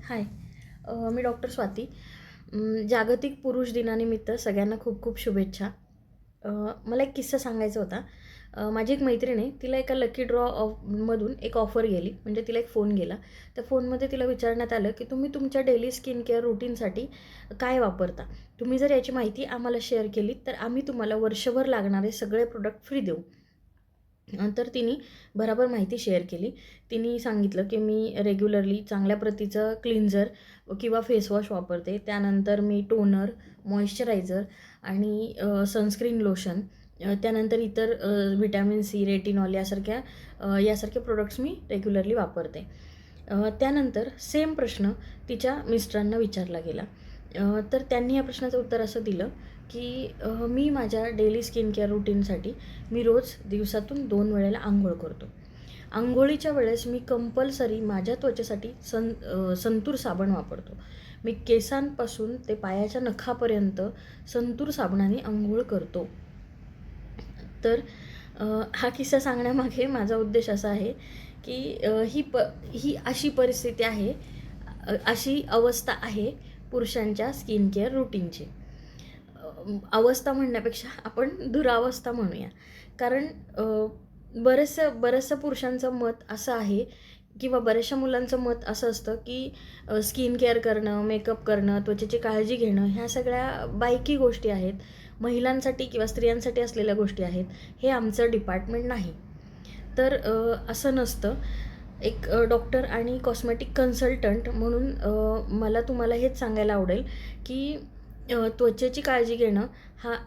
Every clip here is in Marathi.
हाय. मी डॉक्टर स्वाती. जागतिक पुरुष दिनानिमित्त सगळ्यांना खूप खूप शुभेच्छा. मला एक किस्सा सांगायचा होता. माझी एक मैत्रीण आहे, तिला एका लकी मधून एक ऑफर गेली, म्हणजे तिला एक फोन गेला. त्या फोनमध्ये तिला विचारण्यात आलं, की तुम्ही तुमच्या डेली स्किन केअर रूटीनसाठी काय वापरता? तुम्ही जर याची माहिती आम्हाला शेअर केली, तर आम्ही तुम्हाला वर्षभर लागणारे सगळे प्रोडक्ट फ्री देऊ. तर तिने बरोबर माहिती शेअर केली. तिने सांगितलं, की मी रेग्युलरली चांगल्या प्रतीचं क्लिन्झर किंवा फेसवॉश वापरते. त्यानंतर मी टोनर, मॉइश्चरायझर आणि सनस्क्रीन लोशन, त्यानंतर इतर व्हिटॅमिन सी, रेटिनॉल यासारखे प्रोडक्ट्स मी रेग्युलरली वापरते. त्यानंतर सेम प्रश्न तिच्या मिस्टरांना विचारला गेला. तर त्यांनी या प्रश्नाचं उत्तर असं दिलं, की मी माझ्या डेली स्किन केअर रूटीनसाठी मी रोज दिवसातून 2 वेळेला अंघोळ करतो. अंघोळीच्या वेळेस मी कंपल्सरी माझ्या त्वचेसाठी संतूर साबण वापरतो. मी केसांपासून ते पायाच्या नखापर्यंत संतूर साबणाने अंघोळ करतो. तर हा किस्सा सांगण्यामागे माझा उद्देश असा आहे, की ही अशी परिस्थिती आहे, अशी अवस्था आहे पुरुषांच्या स्किन केअर रूटीनची. अवस्था म्हणण्यापेक्षा आपण दुरावस्था म्हणूया. कारण बऱ्याचशा पुरुषांचं मत असं आहे किंवा बऱ्याचशा मुलांचं मत असं असतं, की स्किन केअर करणं, मेकअप करणं, त्वचेची काळजी घेणं ह्या सगळ्या बायकी गोष्टी आहेत. महिलांसाठी किंवा स्त्रियांसाठी असलेल्या गोष्टी आहेत. हे आमचं डिपार्टमेंट नाही. तर असं नसतं. एक डॉक्टर आणि कॉस्मेटिक कन्सल्टंट म्हणून मला तुम्हाला हेच सांगायला आवडेल, की त्वचेची काळजी घेणं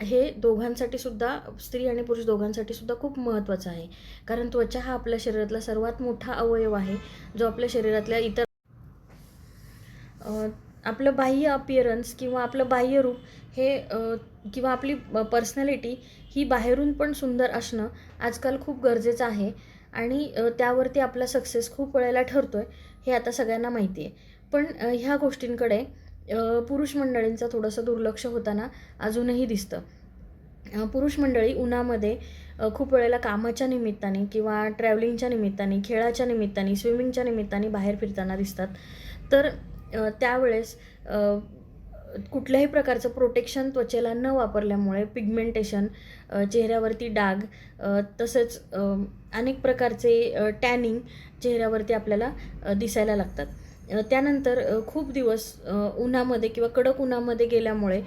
हे दोघांसाठी सुद्धा, स्त्री आणि पुरुष दोघांसाठी सुद्धा खूप महत्त्वाचं आहे. कारण त्वचा हा आपल्या शरीरातला सर्वात मोठा अवयव आहे, जो आपल्या शरीरातल्या इतर आपलं बाह्य अपीअरन्स किंवा आपलं बाह्य रूप हे किंवा आपली पर्सनॅलिटी ही बाहेरून पण सुंदर असणं आजकाल खूप गरजेचं आहे. आणि त्यावरती आपला सक्सेस खूप वेळेला ठरतो आहे, हे आता सगळ्यांना माहिती आहे. पण ह्या गोष्टींकडे पुरुष मंडळींचं थोडंसं दुर्लक्ष होताना अजूनही दिसतं. पुरुष मंडळी उन्हामध्ये खूप वेळेला कामाच्या निमित्ताने किंवा ट्रॅव्हलिंगच्या निमित्ताने, खेळाच्या निमित्ताने, स्विमिंगच्या निमित्ताने बाहेर फिरताना दिसतात. तर त्यावेळेस कुठल्याही प्रकारचं प्रोटेक्शन त्वचेला न वापरल्यामुळे पिगमेंटेशन, चेहऱ्यावरती डाग, तसंच अनेक प्रकारचे टॅनिंग चेहऱ्यावरती आपल्याला दिसायला लागतात. त्यानंतर खूप दिवस उन्हामध्ये किंवा कडक उन्हामध्ये गेल्यामुळे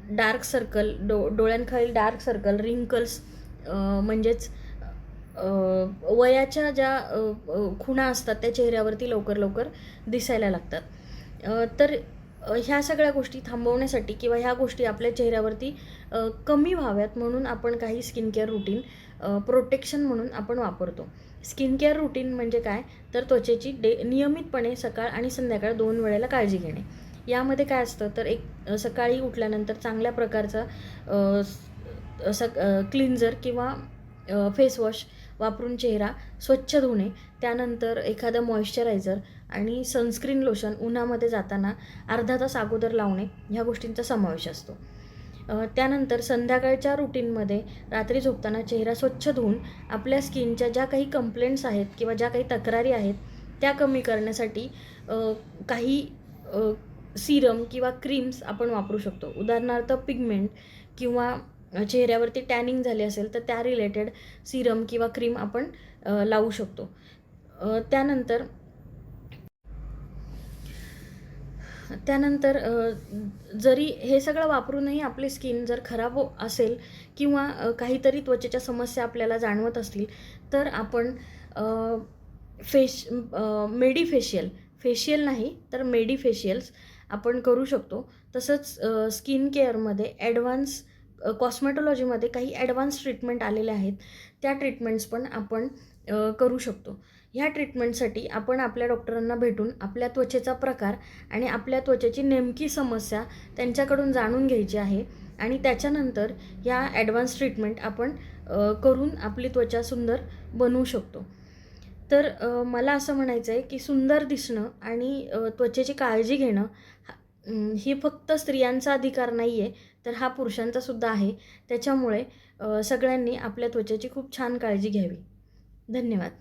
डार्क सर्कल, डोळ्यांखालील डार्क सर्कल, रिंकल्स, म्हणजेच वयाच्या ज्या खुणा असतात त्या चेहऱ्यावरती लवकर लवकर दिसायला लागतात. तर ह्या सगळ्या गोष्टी थांबवण्यासाठी किंवा ह्या गोष्टी आपल्या चेहऱ्यावरती कमी व्हाव्यात म्हणून आपण काही स्किन केअर रूटीन प्रोटेक्शन म्हणून आपण वापरतो. स्किन केअर रूटीन म्हणजे काय, तर त्वचेची नियमितपणे सकाळ आणि संध्याकाळ 2 वेळेला काळजी घेणे. यामध्ये काय असतं, तर एक सकाळी उठल्यानंतर चांगल्या प्रकारचा क्लिन्झर किंवा फेसवॉश वापरून चेहरा स्वच्छ धुणे. त्यानंतर एखादं मॉइश्चरायझर आणि सनस्क्रीन लोशन उन्हामध्ये जाताना अर्धा तास अगोदर लावणे, ह्या गोष्टींचा समावेश असतो. त्यानंतर संध्याकाळच्या रुटीनमध्ये रात्री झोपताना चेहरा स्वच्छ धुवून आपल्या स्किनच्या ज्या काही कंप्लेंट्स आहेत किंवा ज्या काही तक्रारी आहेत त्या कमी करण्यासाठी काही सिरम किंवा क्रीम्स आपण वापरू शकतो. उदाहरणार्थ पिगमेंट किंवा चेहऱ्यावरती टॅनिंग झाली असेल तर त्या रिलेटेड सिरम किंवा क्रीम आपण लावू शकतो. त्यानंतर जरी हे सगळं वापरूनही आपली स्किन जर खराब असेल किंवा काहीतरी त्वचेच्या समस्या आपल्याला जाणवत असतील, तर आपण फेशियल नाही तर मेडिफेशियल्स आपण करू शकतो. तसंच स्किन केअरमध्ये कॉस्मेटॉलॉजीमध्ये काही ॲडव्हान्स ट्रीटमेंट आलेल्या आहेत. त्या ट्रीटमेंट्स पण आपण करू शकतो. ह्या ट्रीटमेंटसाठी आपण आपल्या डॉक्टरांना भेटून आपल्या त्वचेचा प्रकार आणि आपल्या त्वचेची नेमकी समस्या त्यांच्याकडून जाणून घ्यायची आहे आणि त्याच्यानंतर ह्या ॲडव्हान्स ट्रीटमेंट आपण करून आपली त्वचा सुंदर बनवू शकतो. तर मला असं म्हणायचं आहे, की सुंदर दिसणं आणि त्वचेची काळजी घेणं ही फक्त स्त्रियांचा अधिकार नाही आहे, तर हा पुरुषांचा सुद्धा आहे. त्याच्यामुळे सगळ्यांनी आपल्या त्वचेची खूप छान काळजी घ्यावी. धन्यवाद.